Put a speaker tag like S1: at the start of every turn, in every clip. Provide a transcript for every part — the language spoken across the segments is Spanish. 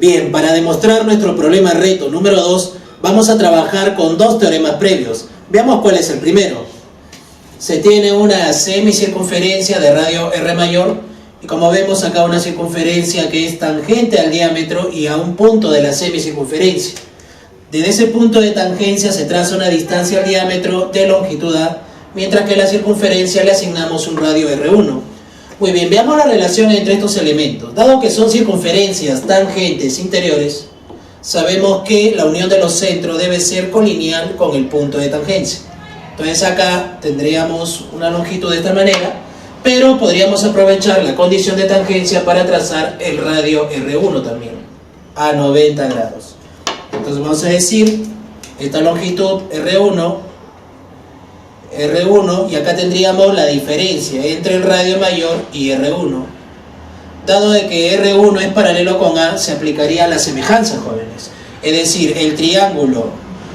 S1: Bien, para demostrar nuestro problema reto número 2, vamos a trabajar con dos teoremas previos. Veamos cuál es el primero. Se tiene una semicircunferencia de radio R mayor y como vemos acá una circunferencia que es tangente al diámetro y a un punto de la semicircunferencia. Desde ese punto de tangencia se traza una distancia al diámetro de longitud A, mientras que a la circunferencia le asignamos un radio R1. Muy bien, veamos la relación entre estos elementos. Dado que son circunferencias tangentes interiores, sabemos que la unión de los centros debe ser colineal con el punto de tangencia. Entonces acá tendríamos una longitud de esta manera, pero podríamos aprovechar la condición de tangencia para trazar el radio R1 también, a 90 grados. Entonces vamos a decir, esta longitud R1, y acá tendríamos la diferencia entre el radio mayor y R1. Dado de que R1 es paralelo con A, se aplicaría la semejanza, jóvenes. Es decir, el triángulo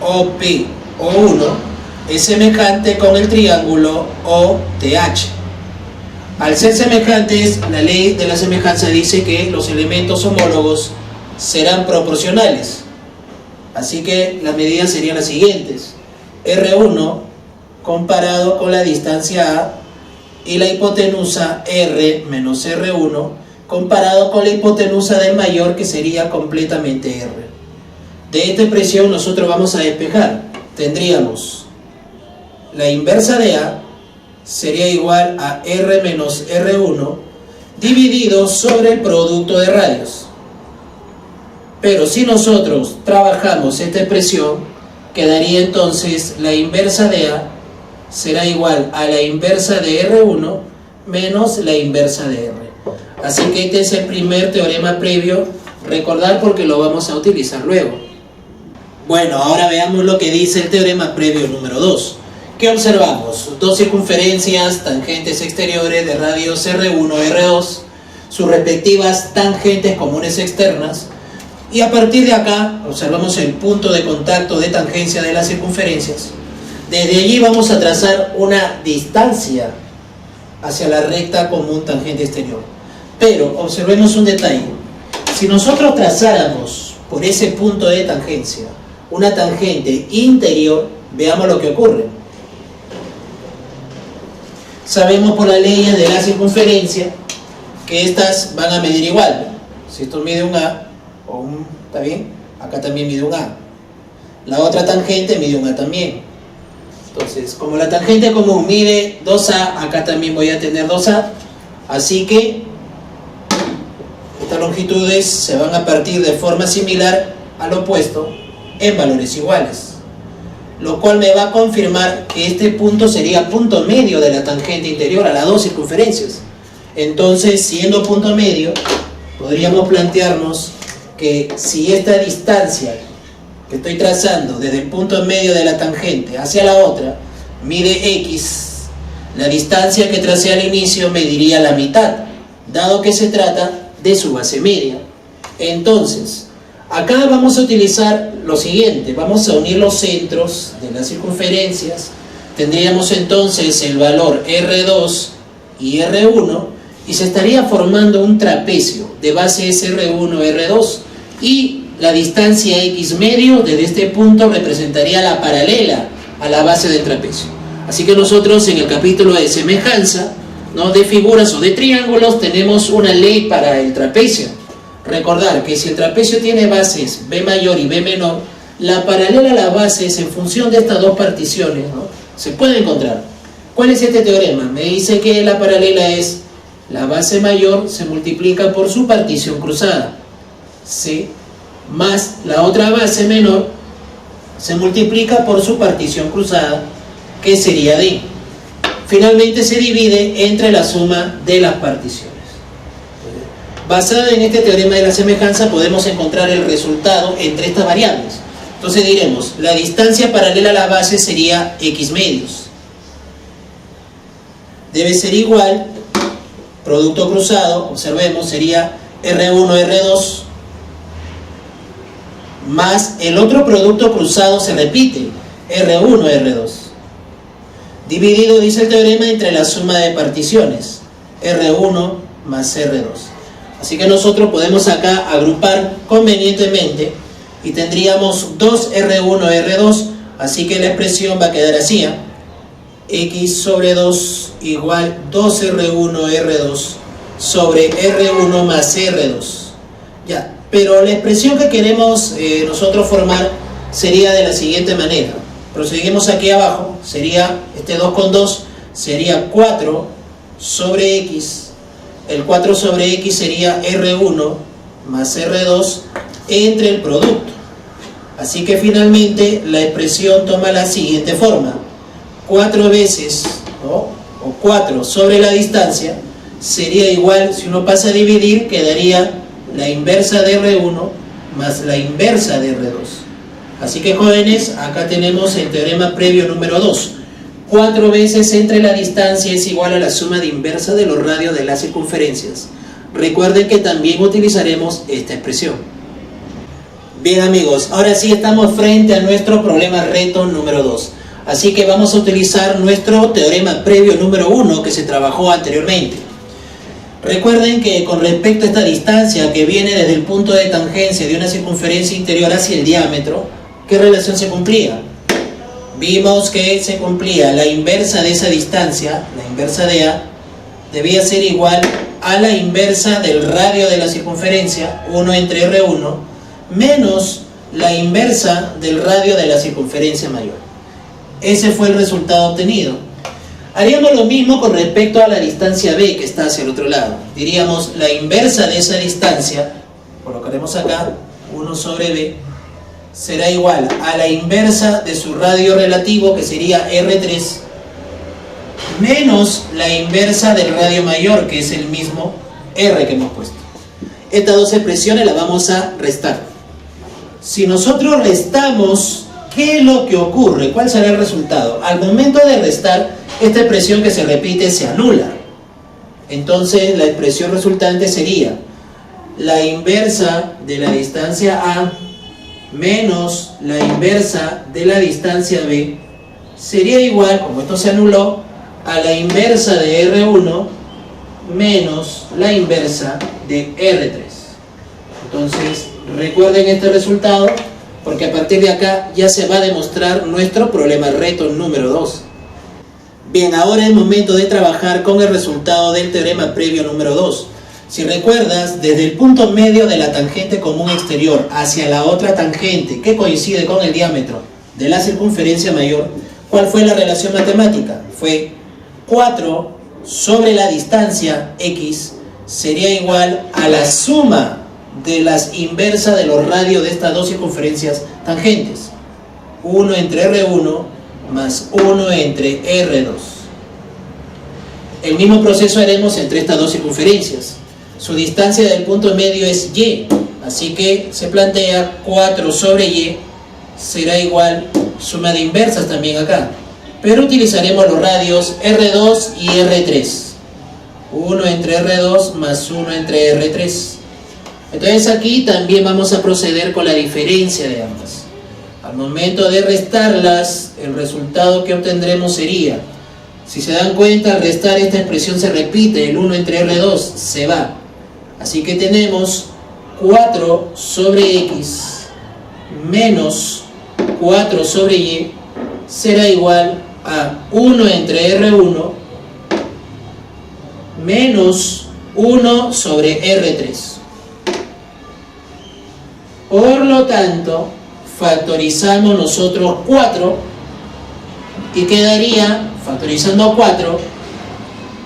S1: OP-O1 es semejante con el triángulo OTH. Al ser semejantes, la ley de la semejanza dice que los elementos homólogos serán proporcionales. Así que las medidas serían las siguientes. R1 comparado con la distancia A y la hipotenusa R menos R1 comparado con la hipotenusa del mayor, que sería completamente R. De esta expresión nosotros vamos a despejar. Tendríamos la inversa de A sería igual a R menos R1 dividido sobre el producto de radios. Pero si nosotros trabajamos esta expresión, quedaría entonces la inversa de A será igual a la inversa de R1 menos la inversa de R. Así que este es el primer teorema previo, recordar porque lo vamos a utilizar luego. Bueno, ahora veamos lo que dice el teorema previo número 2. ¿Qué observamos? Dos circunferencias tangentes exteriores de radios R1 y R2, sus respectivas tangentes comunes externas, y a partir de acá observamos el punto de contacto de tangencia de las circunferencias. Desde allí vamos a trazar una distancia hacia la recta común tangente exterior. Pero observemos un detalle. Si nosotros trazáramos por ese punto de tangencia una tangente interior, veamos lo que ocurre. Sabemos por las leyes de la circunferencia que estas van a medir igual. Si esto mide un A, ¿está bien? Acá también mide un A. La otra tangente mide un A también. Entonces, como la tangente común mide 2A, acá también voy a tener 2A. Así que estas longitudes se van a partir de forma similar al opuesto en valores iguales. Lo cual me va a confirmar que este punto sería punto medio de la tangente interior a las dos circunferencias. Entonces, siendo punto medio, podríamos plantearnos que si esta distancia que estoy trazando desde el punto medio de la tangente hacia la otra mide X, la distancia que tracé al inicio mediría la mitad, dado que se trata de su base media. Entonces, acá vamos a utilizar lo siguiente, vamos a unir los centros de las circunferencias, tendríamos entonces el valor R2 y R1 y se estaría formando un trapecio de bases R1 y R2 y la distancia X medio desde este punto representaría la paralela a la base del trapecio. Así que nosotros en el capítulo de semejanza, ¿no?, de figuras o de triángulos, tenemos una ley para el trapecio. Recordar que si el trapecio tiene bases B mayor y B menor, la paralela a la base es en función de estas dos particiones, ¿no? Se puede encontrar. ¿Cuál es este teorema? Me dice que la paralela es la base mayor se multiplica por su partición cruzada, C, más la otra base menor se multiplica por su partición cruzada, que sería D. Finalmente se divide entre la suma de las particiones. Basada en este teorema de la semejanza podemos encontrar el resultado entre estas variables. Entonces diremos, la distancia paralela a la base sería X medios. Debe ser igual, producto cruzado, observemos, sería R1, R2, más el otro producto cruzado se repite, R1, R2. Dividido, dice el teorema, entre la suma de particiones, R1 más R2. Así que nosotros podemos acá agrupar convenientemente y tendríamos 2R1, R2, así que la expresión va a quedar así, ¿eh? X sobre 2 igual 2R1, R2 sobre R1 más R2. Ya, pero la expresión que queremos nosotros formar sería de la siguiente manera. Proseguimos aquí abajo, sería este 2 con 2, sería 4 sobre X. El 4 sobre X sería R1 más R2 entre el producto. Así que finalmente la expresión toma la siguiente forma. 4 veces, ¿no? O 4 sobre la distancia sería igual, si uno pasa a dividir, quedaría la inversa de R1 más la inversa de R2. Así que jóvenes, acá tenemos el teorema previo número 2. 4 veces entre la distancia es igual a la suma de inversa de los radios de las circunferencias. Recuerden que también utilizaremos esta expresión. Bien amigos, ahora sí estamos frente a nuestro problema reto número 2. Así que vamos a utilizar nuestro teorema previo número 1 que se trabajó anteriormente. Recuerden que con respecto a esta distancia que viene desde el punto de tangencia de una circunferencia interior hacia el diámetro, ¿qué relación se cumplía? Vimos que se cumplía la inversa de esa distancia, la inversa de A, debía ser igual a la inversa del radio de la circunferencia, 1 entre R1, menos la inversa del radio de la circunferencia mayor. Ese fue el resultado obtenido. Haríamos lo mismo con respecto a la distancia B que está hacia el otro lado. Diríamos la inversa de esa distancia, colocaremos acá 1 sobre B, será igual a la inversa de su radio relativo, que sería R3, menos la inversa del radio mayor, que es el mismo R que hemos puesto. Estas dos expresiones las vamos a restar. Si nosotros restamos, ¿qué es lo que ocurre? ¿Cuál será el resultado? Al momento de restar, esta expresión que se repite se anula. Entonces la expresión resultante sería la inversa de la distancia A menos la inversa de la distancia B sería igual, como esto se anuló, a la inversa de R1 menos la inversa de R3. Entonces recuerden este resultado, porque a partir de acá ya se va a demostrar nuestro problema reto número 2. Bien, ahora es momento de trabajar con el resultado del teorema previo número 2. Si recuerdas, desde el punto medio de la tangente común exterior hacia la otra tangente que coincide con el diámetro de la circunferencia mayor, ¿cuál fue la relación matemática? Fue 4 sobre la distancia X sería igual a la suma de las inversas de los radios de estas dos circunferencias tangentes. 1 entre R1 más 1 entre R2. El mismo proceso haremos entre estas dos circunferencias. Su distancia del punto medio es Y, así que se plantea 4 sobre Y será igual suma de inversas también acá, pero utilizaremos los radios R2 y R3. 1 entre R2 más 1 entre R3. Entonces aquí también vamos a proceder con la diferencia de ambas. Al momento de restarlas, el resultado que obtendremos sería, si se dan cuenta, al restar esta expresión se repite, el 1 entre R2 se va. Así que tenemos 4 sobre X menos 4 sobre Y será igual a 1 entre R1 menos 1 sobre R3. Por lo tanto, factorizamos nosotros 4 y quedaría, factorizando 4,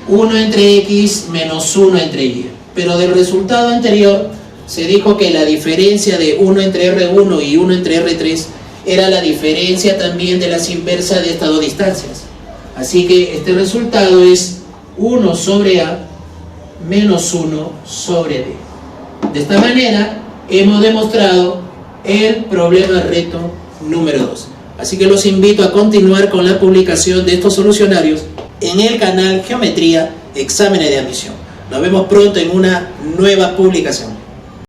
S1: 1 entre X menos 1 entre Y. Pero del resultado anterior se dijo que la diferencia de 1 entre R1 y 1 entre R3 era la diferencia también de las inversas de estas dos distancias. Así que este resultado es 1 sobre A menos 1 sobre B. De esta manera hemos demostrado el problema reto número 2. Así que los invito a continuar con la publicación de estos solucionarios en el canal Geometría Exámenes de Admisión. Nos vemos pronto en una nueva publicación.